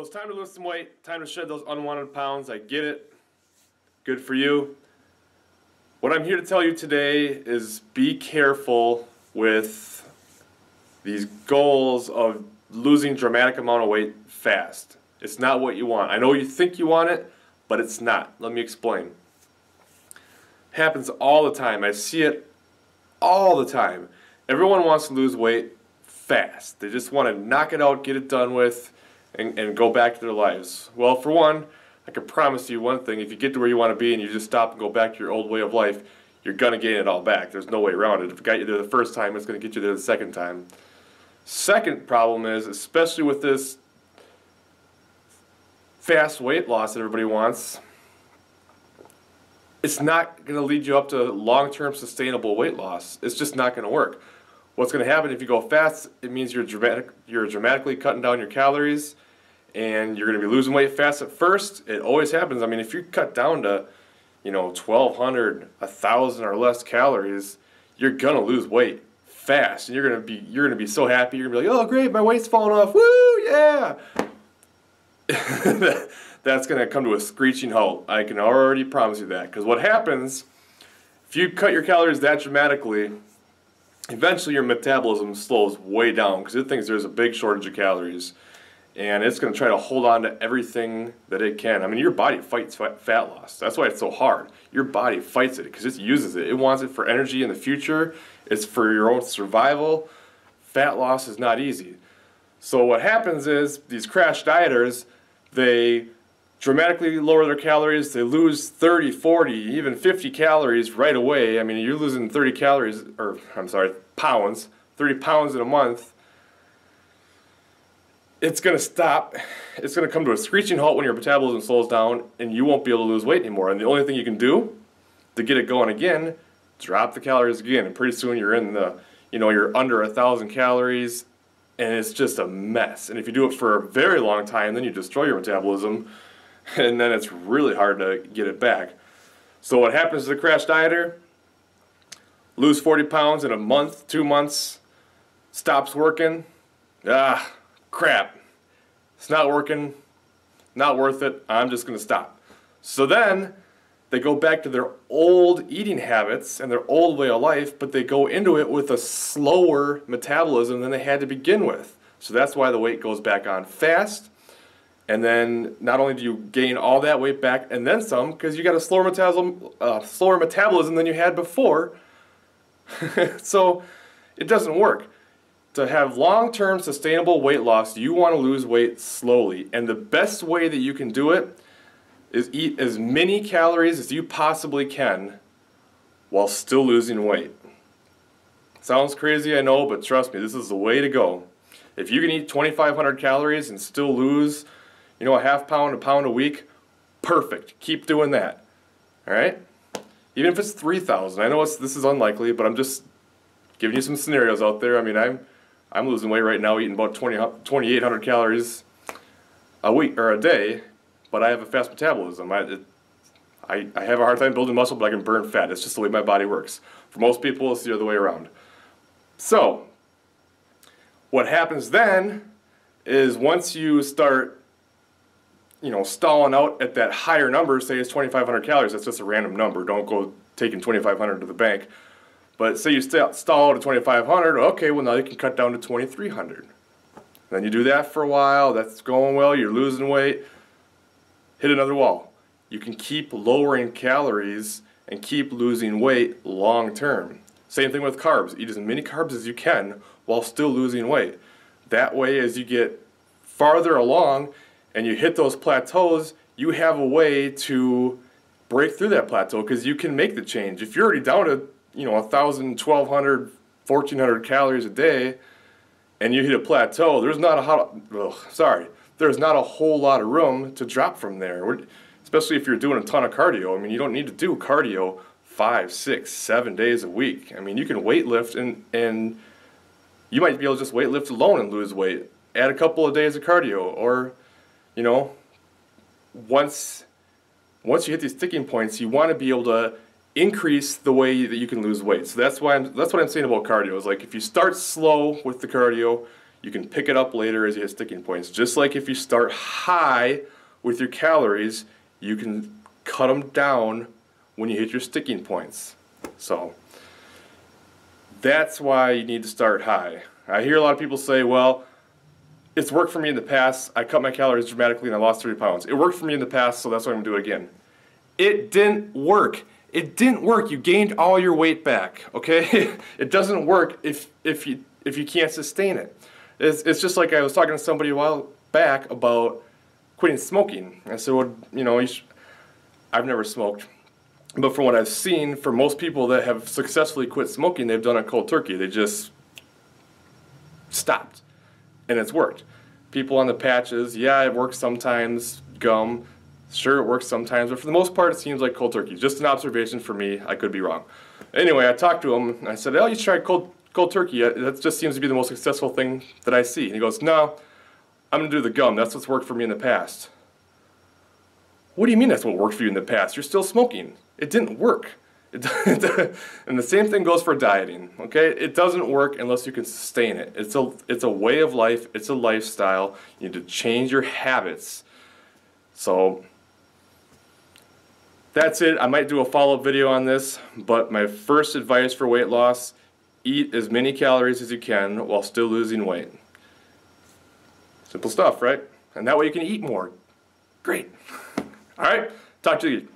it's time to lose some weight, time to shed those unwanted pounds. I get it. Good for you. What I'm here to tell you today is be careful with these goals of losing dramatic amount of weight fast. It's not what you want. I know you think you want it, but it's not. Let me explain. It happens all the time. I see it all the time. Everyone wants to lose weight fast. They just want to knock it out, get it done with, and go back to their lives. Well, for one, I can promise you one thing. If you get to where you want to be and you just stop and go back to your old way of life, you're going to gain it all back. There's no way around it. If it got you there the first time, it's going to get you there the second time. Second problem is, especially with this fast weight loss that everybody wants, it's not going to lead you up to long-term sustainable weight loss. It's just not going to work. What's going to happen if you go fast, it means you're dramatically cutting down your calories, and you're going to be losing weight fast at first. It always happens. I mean, if you cut down to, 1,200, 1,000 or less calories, you're going to lose weight fast, and you're going to be so happy. You're going to be like, "Oh, great, my weight's falling off. Woo, yeah!" That's going to come to a screeching halt. I can already promise you that. Because what happens, if you cut your calories that dramatically, eventually your metabolism slows way down because it thinks there's a big shortage of calories. And it's going to try to hold on to everything that it can. I mean, your body fights fat loss. That's why it's so hard. Your body fights it because it uses it. It wants it for energy in the future. It's for your own survival. Fat loss is not easy. So what happens is these crash dieters, they dramatically lower their calories. They lose 30, 40, even 50 calories right away. I mean, you're losing 30 calories, or I'm sorry, pounds, 30 pounds in a month. It's going to stop. It's going to come to a screeching halt when your metabolism slows down, and you won't be able to lose weight anymore. And the only thing you can do to get it going again, drop the calories again, and pretty soon you're in the, you're under 1,000 calories, and it's just a mess. And if you do it for a very long time, then you destroy your metabolism, and then it's really hard to get it back. So what happens to the crash dieter? Lose 40 pounds in a month, 2 months, stops working. Crap, it's not working, not worth it, I'm just going to stop. So then they go back to their old eating habits and their old way of life, but they go into it with a slower metabolism than they had to begin with. So that's why the weight goes back on fast, and then not only do you gain all that weight back and then some, because you got a slower metabolism than you had before. So it doesn't work. To have long-term sustainable weight loss, you want to lose weight slowly. And the best way that you can do it is eat as many calories as you possibly can while still losing weight. Sounds crazy, I know, but trust me, this is the way to go. If you can eat 2,500 calories and still lose, a half pound, a pound a week, perfect. Keep doing that. All right? Even if it's 3,000. I know this is unlikely, but I'm just giving you some scenarios out there. I mean, I'm losing weight right now, eating about 2,800 calories a week or a day, but I have a fast metabolism. I have a hard time building muscle, but I can burn fat. It's just the way my body works. For most people, it's the other way around. So, what happens then is once you start, stalling out at that higher number, say it's 2,500 calories, that's just a random number. Don't go taking 2,500 to the bank. But say you stall out at 2,500, okay, well now you can cut down to 2,300. Then you do that for a while, that's going well, you're losing weight, hit another wall. You can keep lowering calories and keep losing weight long term. Same thing with carbs. Eat as many carbs as you can while still losing weight. That way, as you get farther along and you hit those plateaus, you have a way to break through that plateau because you can make the change. If you're already down to 1,000, 1,200, 1,400 calories a day, and you hit a plateau, there's not a whole lot of room to drop from there. Especially if you're doing a ton of cardio. I mean, you don't need to do cardio 5, 6, 7 days a week. I mean, you can weight lift and you might be able to just weight lift alone and lose weight. Add a couple of days of cardio, or once you hit these sticking points, you want to be able to increase the way that you can lose weight. So that's what I'm saying about cardio. Is like if you start slow with the cardio, you can pick it up later as you hit sticking points. Just like if you start high with your calories, you can cut them down when you hit your sticking points. So that's why you need to start high. I hear a lot of people say, well, it's worked for me in the past. I cut my calories dramatically and I lost 30 pounds. It worked for me in the past, so that's why I'm going to do it again. It didn't work. It didn't work. You gained all your weight back, okay? It doesn't work if you can't sustain it. It's just like I was talking to somebody a while back about quitting smoking. I said, well, you know, I've never smoked. But from what I've seen, for most people that have successfully quit smoking, they've done it cold turkey. They just stopped. And it's worked. People on the patches, yeah, it works sometimes. Gum, sure, it works sometimes. But for the most part, it seems like cold turkey. Just an observation for me. I could be wrong. Anyway, I talked to him, and I said, oh, you tried cold turkey. That just seems to be the most successful thing that I see. And he goes, no, I'm going to do the gum. That's what's worked for me in the past. What do you mean that's what worked for you in the past? You're still smoking. It didn't work. And the same thing goes for dieting, okay? It doesn't work unless you can sustain it. It's a way of life. It's a lifestyle. You need to change your habits. So that's it. I might do a follow-up video on this, but my first advice for weight loss, eat as many calories as you can while still losing weight. Simple stuff, right? And that way you can eat more. Great. All right, talk to you.